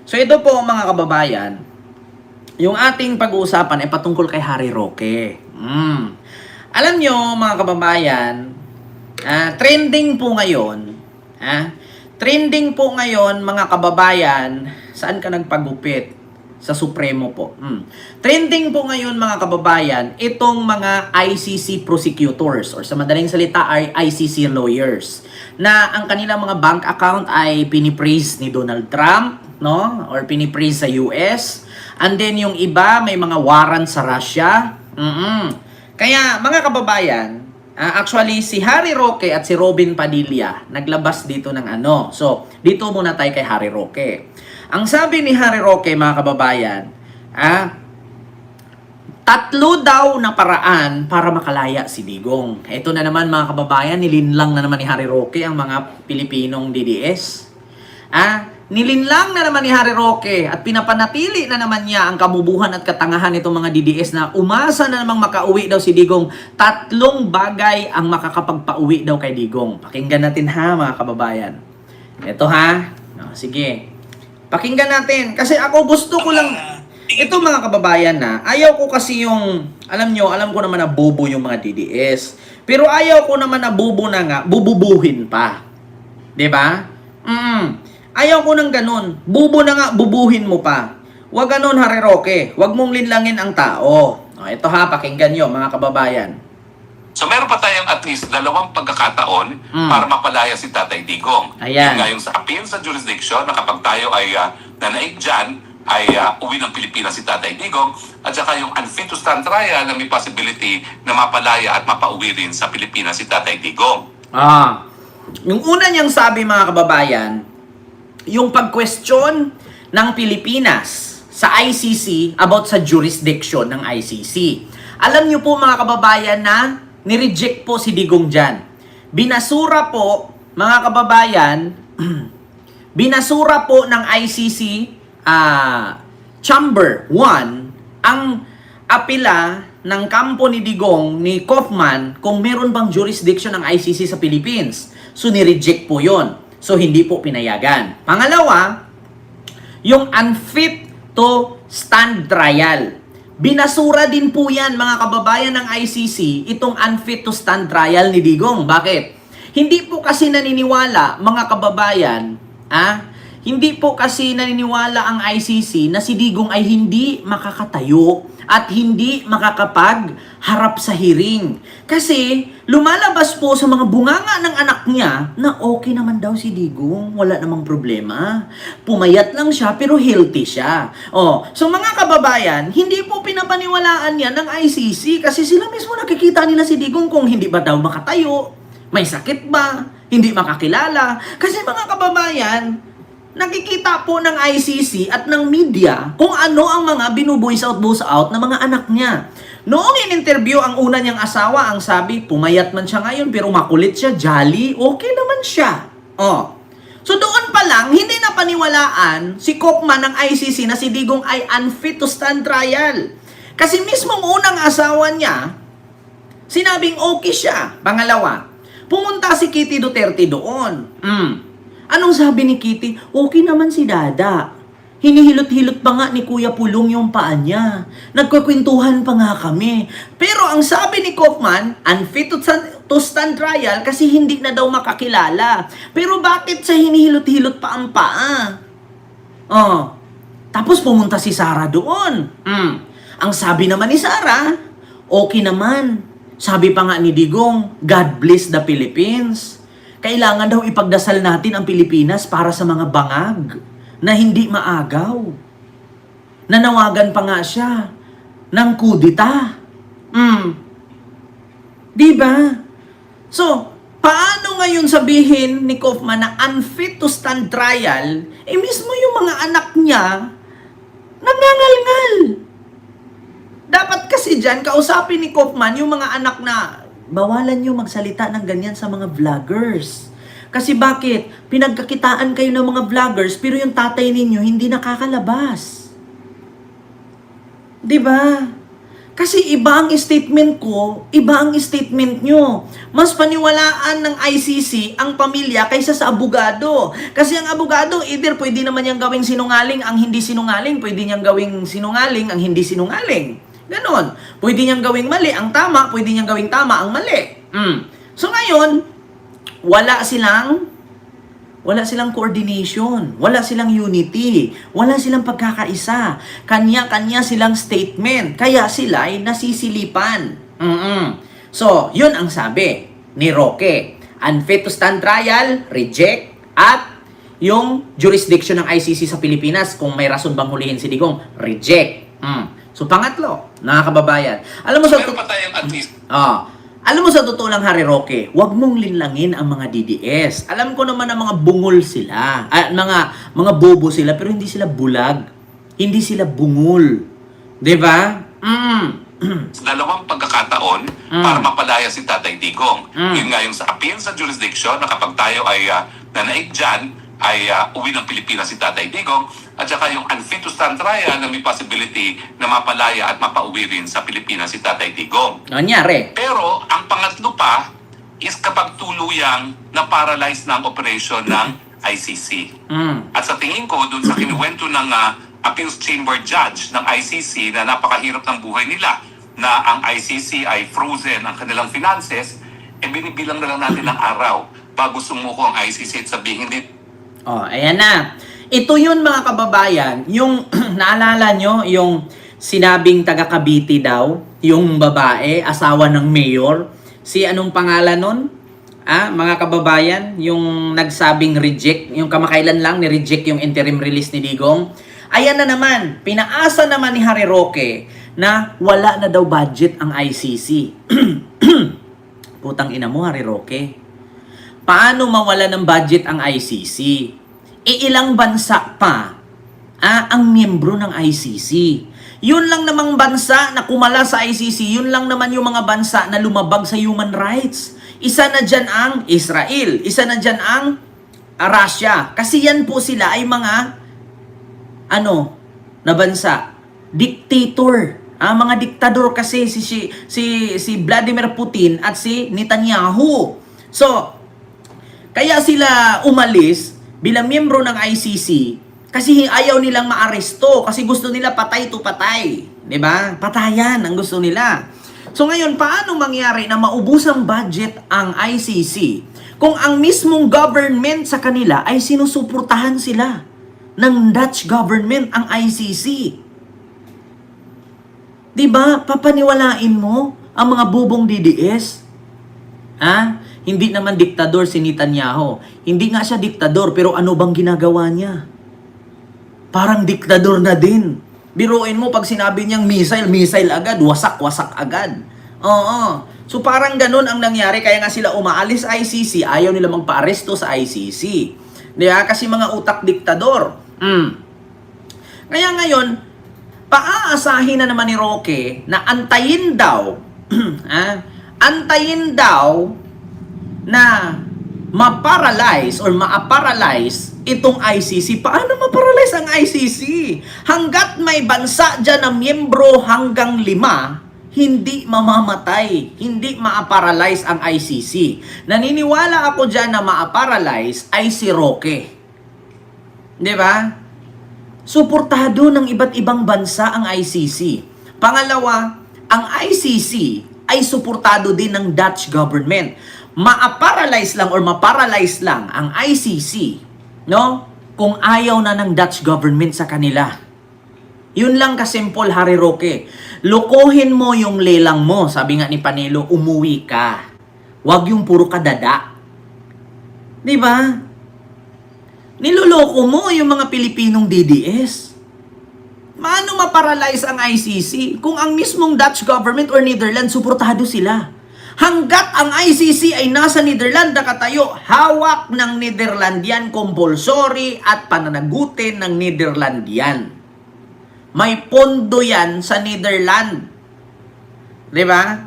So ito po mga kababayan, yung ating pag-uusapan ay patungkol kay Harry Roque. Alam nyo mga kababayan, trending po ngayon, trending po ngayon mga kababayan, saan ka nagpagupit? Sa Supremo po. Trending po ngayon mga kababayan, itong mga ICC prosecutors or sa madaling salita ay ICC lawyers na ang kanilang mga bank account ay pinipraise ni Donald Trump, no? Or pinipraise sa US. And then yung iba may mga warrant sa Russia. Kaya mga kababayan, actually si Harry Roque at si Robin Padilla naglabas dito ng ano. So, dito muna tayo kay Harry Roque. Ang sabi ni Harry Roque, mga kababayan, tatlo daw na paraan para makalaya si Digong. Ito na naman mga kababayan, nilinlang na naman ni Harry Roque ang mga Pilipinong DDS. Nilinlang na naman ni Harry Roque at pinapanatili na naman niya ang kabubuhan at katangahan nitong mga DDS na umasa na namang makauwi daw si Digong. Tatlong bagay ang makakapagpauwi daw kay Digong. Pakinggan natin ha mga kababayan. Ito ha. Sige. Pakinggan natin. Kasi ako gusto ko lang, ito mga kababayan na, ayaw ko kasi yung, alam ko naman na bobo yung mga DDS. Pero ayaw ko naman na bobo na nga, bububuhin pa. 'Di ba? Ayaw ko ng ganun. Bobo na nga, bubuhin mo pa. Huwag ganun, Harry Roque. Huwag mong linlangin ang tao. Ito ha, pakinggan nyo mga kababayan. So meron pa tayong at least dalawang pagkakataon para mapalaya si Tatay Digong. Ayan. Yung nga yung sa appeal sa jurisdiction na kapag tayo ay nanaig dyan, ay uwi ng Pilipinas si Tatay Digong, at saka yung unfit to stand trial na may possibility na mapalaya at mapauwi rin sa Pilipinas si Tatay Digong. Yung una niyang sabi mga kababayan, yung pag-question ng Pilipinas sa ICC about sa jurisdiction ng ICC. Alam niyo po mga kababayan na nireject po si Digong dyan. Binasura po, mga kababayan, binasura po ng ICC Chamber 1 ang apela ng kampo ni Digong, ni Kaufman, kung meron bang jurisdiction ng ICC sa Philippines. So, nireject po yon. So, hindi po pinayagan. Pangalawa, yung unfit to stand trial. Binasura din po yan, mga kababayan ng ICC, itong unfit to stand trial ni Digong. Bakit? Hindi po kasi naniniwala, mga kababayan, hindi po kasi naniniwala ang ICC na si Digong ay hindi makakatayo at hindi makakapagharap sa hearing. Kasi lumalabas po sa mga bunganga ng anak niya na okay naman daw si Digong, wala namang problema. Pumayat lang siya pero healthy siya. So mga kababayan, hindi po pinapaniwalaan yan ng ICC kasi sila mismo nakikita nila si Digong kung hindi ba daw makatayo, may sakit ba, hindi makakilala. Kasi mga kababayan, nakikita po ng ICC at ng media kung ano ang mga binubuis out ng mga anak niya. Noong in-interview ang una niyang asawa, ang sabi, pumayat man siya ngayon pero makulit siya, jolly, okay naman siya. So doon pa lang, hindi na paniwalaan si Kaufman ng ICC na si Digong ay unfit to stand trial. Kasi mismong unang asawa niya, sinabing okay siya. Pangalawa, pumunta si Kitty Duterte doon. Anong sabi ni Kitty? Okay naman si Dada. Hinihilot-hilot pa nga ni Kuya Pulong yung paa niya. Nagkukwentuhan pa nga kami. Pero ang sabi ni Kaufman, unfit to stand trial kasi hindi na daw makakilala. Pero bakit sa hinihilot-hilot pa ang paa? Tapos pumunta si Sarah doon. Ang sabi naman ni Sarah, okay naman. Sabi pa nga ni Digong, God bless the Philippines. Kailangan daw ipagdasal natin ang Pilipinas para sa mga bangag na hindi maagaw. Nanawagan pa nga siya ng kudita. Diba? So, paano ngayon sabihin ni Kaufman na unfit to stand trial, mismo yung mga anak niya nangangalngal. Dapat kasi dyan, kausapin ni Kaufman yung mga anak na bawalan nyo magsalita ng ganyan sa mga vloggers. Kasi bakit? Pinagkakitaan kayo ng mga vloggers pero yung tatay ninyo hindi nakakalabas. 'Di ba? Kasi iba ang statement ko, iba ang statement nyo. Mas paniwalaan ng ICC ang pamilya kaysa sa abogado. Kasi ang abogado, either pwede naman niyang gawing sinungaling ang hindi sinungaling, pwede niyang gawing sinungaling ang hindi sinungaling. Ganon. Pwede niyang gawing mali ang tama, pwede niyang gawing tama ang mali. So ngayon, wala silang coordination, wala silang unity, wala silang pagkakaisa. Kanya-kanya silang statement, kaya sila ay nasisilipan. So, yun ang sabi ni Roque. Unfit to stand trial, reject, at yung jurisdiction ng ICC sa Pilipinas, kung may rason bang hulihin si Digong, reject. So, pangatlo, mga kababayan. Alam mo sa... Meron pa tayong at least Alam mo sa totoo lang, Harry Roque, huwag mong linlangin ang mga DDS. Alam ko naman na mga bungol sila, mga bobo sila, pero hindi sila bulag. Hindi sila bungol. 'Di ba? dalawang pagkakataon para mapalaya si Tatay Digong. Yun nga yung sa appeal sa jurisdiction na kapag tayo ay nanaig dyan, ay uwi ng Pilipinas si Tatay Digong, at saka yung unfit to stand trial na may possibility na mapalaya at mapauwi rin sa Pilipinas si Tatay Digong. Nangyari. Pero ang pangatlo pa is kapag tuluyang na-paralyze ng operation ng ICC. At sa tingin ko, dun sa kinuwento ng appeals chamber judge ng ICC na napakahirap ng buhay nila, na ang ICC ay frozen ang kanilang finances, binibilang na lang natin ng araw bago sumuko ang ICC at sabihin hindi. Ayan na. Ito yun mga kababayan, yung naalala nyo, yung sinabing taga Cavite daw, yung babae, asawa ng mayor, si anong pangalan nun? Mga kababayan, yung nagsabing reject, yung kamakailan lang ni-reject yung interim release ni Digong. Ayan na naman, pinaasa naman ni Harry Roque na wala na daw budget ang ICC. Putang ina mo, Harry Roque. Paano mawala ng budget ang ICC? Ilang bansa pa ang miyembro ng ICC. Yun lang namang bansa na kumala sa ICC, yun lang naman yung mga bansa na lumabag sa human rights. Isa na dyan ang Israel, isa na dyan ang Russia. Kasi yan po sila ay mga na bansa? Dictator. Mga diktador kasi si Vladimir Putin at si Netanyahu. So, kaya sila umalis bilang miyembro ng ICC kasi ayaw nilang maaresto, kasi gusto nila patay to patay. 'Di ba? Patayan ang gusto nila. So ngayon, paano mangyari na maubos ang budget ang ICC kung ang mismong government sa kanila ay sinusuportahan sila ng Dutch government, ang ICC? 'Di ba? Papaniwalain mo ang mga bubong DDS? Hindi naman diktador si Netanyahu. Hindi nga siya diktador, pero ano bang ginagawa niya? Parang diktador na din. Biruin mo, pag sinabi niyang missile agad, wasak agad. Oo. So parang ganun ang nangyari, kaya nga sila umaalis sa ICC, ayaw nila magpa-aresto sa ICC. Diba? Kasi mga utak diktador. Kaya ngayon, paaasahin na naman ni Roque na antayin daw na ma-paralyze or ma-paralyze itong ICC. Paano ma-paralyze ang ICC? Hanggat may bansa dyan na miyembro hanggang 5, hindi mamamatay, hindi ma-paralyze ang ICC. Naniniwala ako dyan na ma-paralyze ay si Roque. Di ba? Suportado ng iba't ibang bansa ang ICC. Pangalawa, ang ICC ay suportado din ng Dutch government. Ma-paralyze lang or ma-paralyze lang ang ICC, no? Kung ayaw na ng Dutch government sa kanila. Yun lang kasimple, Harry Roque. Lokohin mo yung lelang mo. Sabi nga ni Panelo, umuwi ka. Huwag yung puro kadada. Di ba? Niloloko mo yung mga Pilipinong DDS. Paano ma-paralyze ang ICC kung ang mismong Dutch government or Netherlands suportado sila? Hanggat ang ICC ay nasa Netherlands nakatayo, hawak ng Nederlandian, compulsory at pananagutin ng Nederlandian. May pondo yan sa Netherlands. Di ba?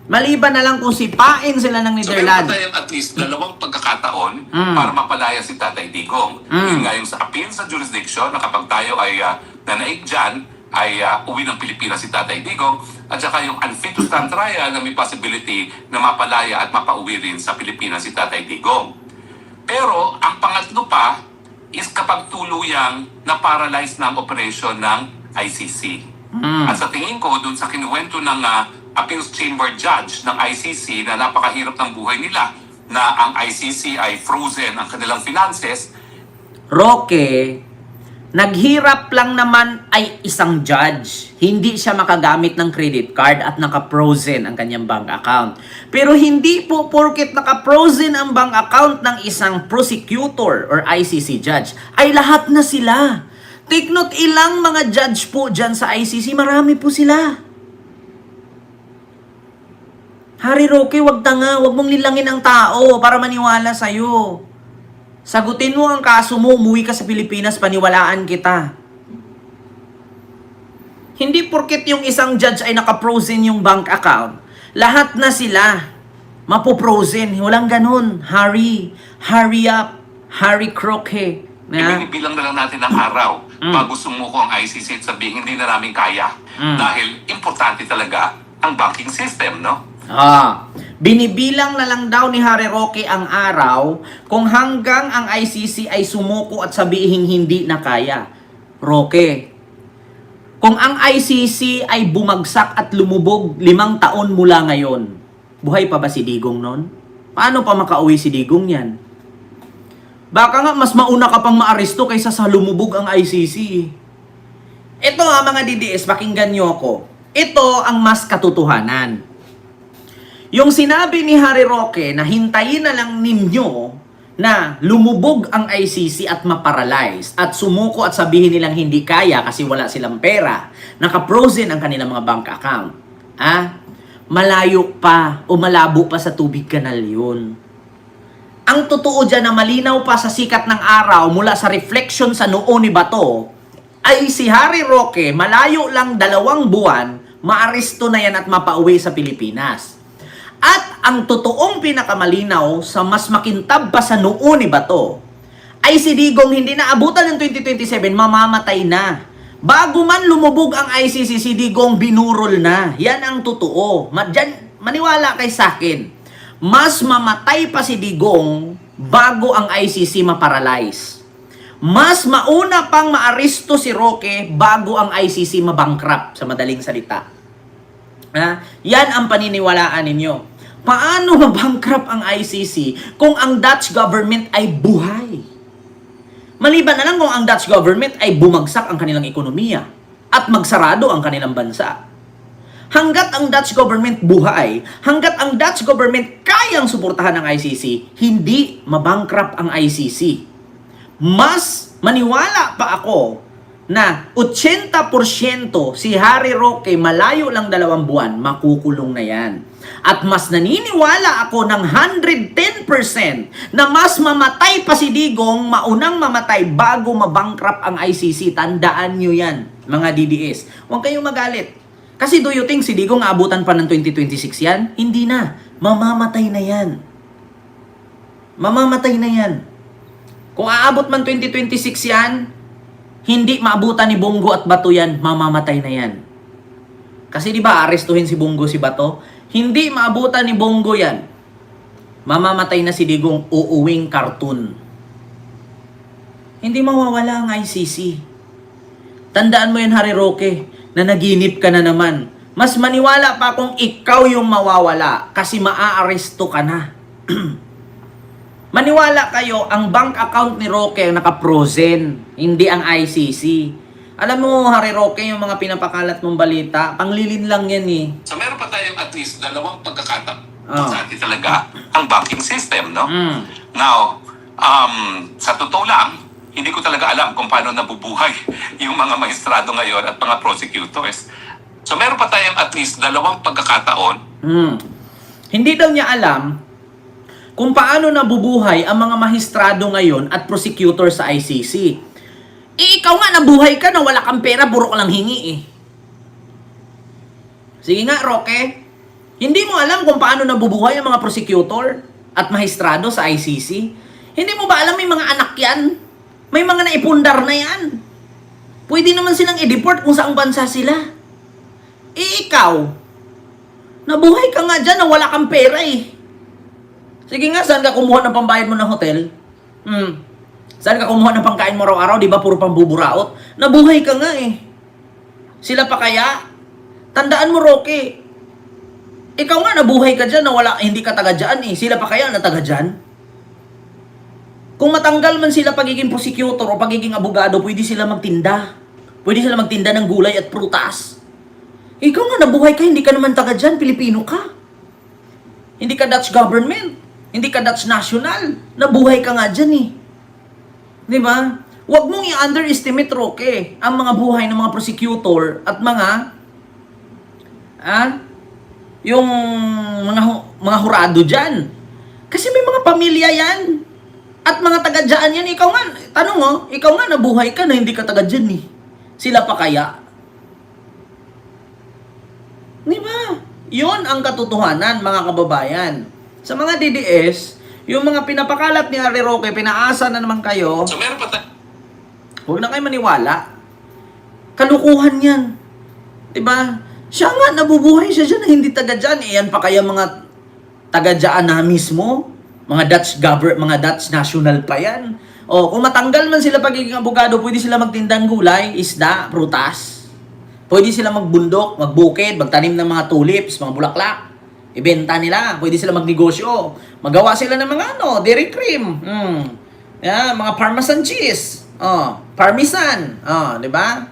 Maliban na lang kung sipain sila ng Netherlands. So meron pa tayong at least dalawang pagkakataon para mapalaya si Tatay Digong. Yun nga yung sa appeal sa jurisdiction na kapag tayo ay nanaig dyan, ay uwi ng Pilipinas si Tatay Digong at saka yung unfit to stand trial na may possibility na mapalaya at mapauwi rin sa Pilipinas si Tatay Digong. Pero ang pangatlo pa is kapag tuluyang na-paralyze ng operation ng ICC. At sa tingin ko, dun sa kinuwento ng Appeals Chamber Judge ng ICC na napakahirap ng buhay nila, na ang ICC ay frozen ang kanilang finances. Roque, naghirap lang naman ay isang judge. Hindi siya makagamit ng credit card at naka-frozen ang kanyang bank account. Pero hindi po porket naka-frozen ang bank account ng isang prosecutor or ICC judge, ay lahat na sila. Take note, ilang mga judge po dyan sa ICC, marami po sila. Harry Roque, wag tanga, wag mong lilangin ang tao para maniwala sa'yo. Sagutin mo ang kaso mo, umuwi ka sa Pilipinas, paniwalaan kita. Hindi porket yung isang judge ay naka-frozen yung bank account, lahat na sila mapo-frozen. Walang ganun. Hurry up. Harry Croque. Ibinibilang na lang natin ang araw bago sumuko ang ICC at sabihin hindi na namin kaya. Dahil importante talaga ang banking system, no? Binibilang na lang daw ni Harry Roque ang araw kung hanggang ang ICC ay sumuko at sabihin hindi na kaya. Roque, kung ang ICC ay bumagsak at lumubog 5 taon mula ngayon, buhay pa ba si Digong nun? Paano pa makauwi si Digong yan? Baka nga mas mauna ka pang maaresto kaysa sa lumubog ang ICC. Ito mga DDS, pakinggan nyo ako. Ito ang mas katotohanan. Yung sinabi ni Harry Roque na hintayin na lang ninyo na lumubog ang ICC at maparalyze at sumuko at sabihin nilang hindi kaya kasi wala silang pera, naka-frozen ang kanilang mga bank account. Malayo pa o malabo pa sa tubig kanal yun. Ang totoo dyan na malinaw pa sa sikat ng araw mula sa reflection sa noo ni Bato ay si Harry Roque malayo lang 2 buwan, maaresto na yan at mapauwi sa Pilipinas. At ang totoong pinakamalinaw sa mas makintab pa sa noo ni Bato ay si Digong hindi na abutan ng 2027, mamamatay na. Bago man lumubog ang ICC, si Digong binurol na. Yan ang totoo. Maniwala kay sa akin. Mas mamatay pa si Digong bago ang ICC maparalyze. Mas mauna pang maaresto si Roque bago ang ICC mabankrupt, sa madaling salita. Yan ang paniniwalaan ninyo. Paano mabankrupt ang ICC kung ang Dutch government ay buhay? Maliban na lang kung ang Dutch government ay bumagsak ang kanilang ekonomiya at magsarado ang kanilang bansa. Hanggat ang Dutch government buhay, hanggat ang Dutch government kayang suportahan ng ICC, hindi mabankrupt ang ICC. Mas maniwala pa ako na 80% si Harry Roque malayo lang 2 buwan, makukulong na yan. At mas naniniwala ako ng 110% na mas mamatay pa si Digong, maunang mamatay bago mabankrupt ang ICC. Tandaan nyo yan, mga DDS. Huwag kayong magalit. Kasi do you think si Digong aabutan pa ng 2026 yan? Hindi na. Mamamatay na yan. Mamamatay na yan. Kung aabot man 2026 yan, hindi maabutan ni Bongo at Bato yan, mamamatay na yan. Kasi di ba arestuhin si Bongo si Bato? Hindi maabutan ni Bongo yan. Mamamatay na si Digong, uuwing cartoon. Hindi mawawala ang ICC. Tandaan mo yan, Harry Roque, na naginip ka na naman. Mas maniwala pa kung ikaw yung mawawala kasi maaaresto ka na. Maniwala kayo, ang bank account ni Roque ang naka-frozen, hindi ang ICC. Alam mo, Harry Roque, yung mga pinapakalat mong balita, panglilin lang yan eh. So meron pa tayong at least 2 pagkakataon sa atin talaga ang banking system, no? Now, sa totoo lang, hindi ko talaga alam kung paano nabubuhay yung mga maestrado ngayon at mga prosecutors. So meron pa tayong at least 2 pagkakataon. Hindi daw niya alam kung paano nabubuhay ang mga maestrado ngayon at prosecutor sa ICC. Ikaw nga nabuhay ka na wala kang pera, puro ka lang hingi eh. Sige nga, Roque. Hindi mo alam kung paano nabubuhay ang mga prosecutor at maestrado sa ICC? Hindi mo ba alam may mga anak yan? May mga naipundar na yan. Pwede naman silang i-deport kung saang bansa sila. Eh, ikaw, nabuhay ka nga dyan na wala kang pera eh. Sige nga, saan ka kumuha ng pambayad mo ng hotel? Saan ka kumuha ng pangkain mo araw-araw? Di ba puro pambuburaot? Nabuhay ka nga eh. Sila pa kaya? Tandaan mo, Roque. Ikaw nga, nabuhay ka dyan na hindi ka taga dyan eh. Sila pa kaya na taga dyan? Kung matanggal man sila pagiging prosecutor o pagiging abogado, pwede sila magtinda. Pwede sila magtinda ng gulay at prutas. Ikaw nga, nabuhay ka, hindi ka naman taga dyan, Pilipino ka. Hindi ka Dutch government. Hindi ka Dutch national. Nabuhay ka nga dyan eh. Di ba? Huwag mong i-underestimate, Roque, ang mga buhay ng mga prosecutor at yung mga hurado dyan. Kasi may mga pamilya yan. At mga taga-dyan yan. Ikaw nga, tanong mo, ikaw nga nabuhay ka na hindi ka taga-dyan eh. Sila pa kaya? Di ba? Yun ang katotohanan, mga kababayan. Sa mga DDS, yung mga pinapakalat ni Harry Roque, pinaasa na naman kayo. So meron pa tayo. Huwag na kayo maniwala. Kalukuhan yan. Diba? Siya nga, nabubuhay siya dyan na hindi taga dyan. Iyan pa kaya mga taga dyan na mismo? Mga Dutch national pa yan. O, kung matanggal man sila pagiging abogado, pwede sila magtindang gulay, isda, prutas. Pwede sila magbundok, magbukid, magtanim ng mga tulips, mga bulaklak. Ibenta nila. Pwede sila magnegosyo. Magawa sila ng mga dairy cream. Yeah, mga parmesan cheese. Parmesan. Di ba?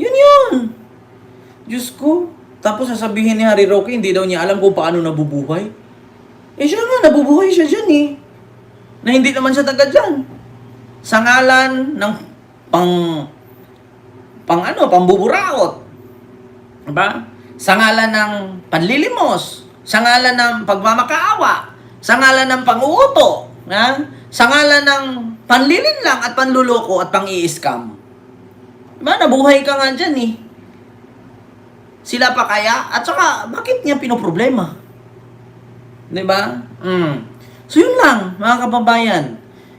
Yun. Diyos ko. Tapos sasabihin ni Harry Roque, hindi daw niya alam kung paano nabubuhay. Eh siya nga, nabubuhay siya dyan eh. Na hindi naman siya taga dyan. Sa ngalan ng pambuburaot. Diba? Sa ngalan ng panlilimos. Sa ngalan ng pagmamakaawa. Sa ngalan ng panguuto. Sa ngalan ng panlilinlang at panluloko at pang-i-scam. Diba? Nabuhay ka nga dyan eh. Sila pa kaya? At saka, bakit niya pinoproblema? Diba? So yun lang, mga kababayan.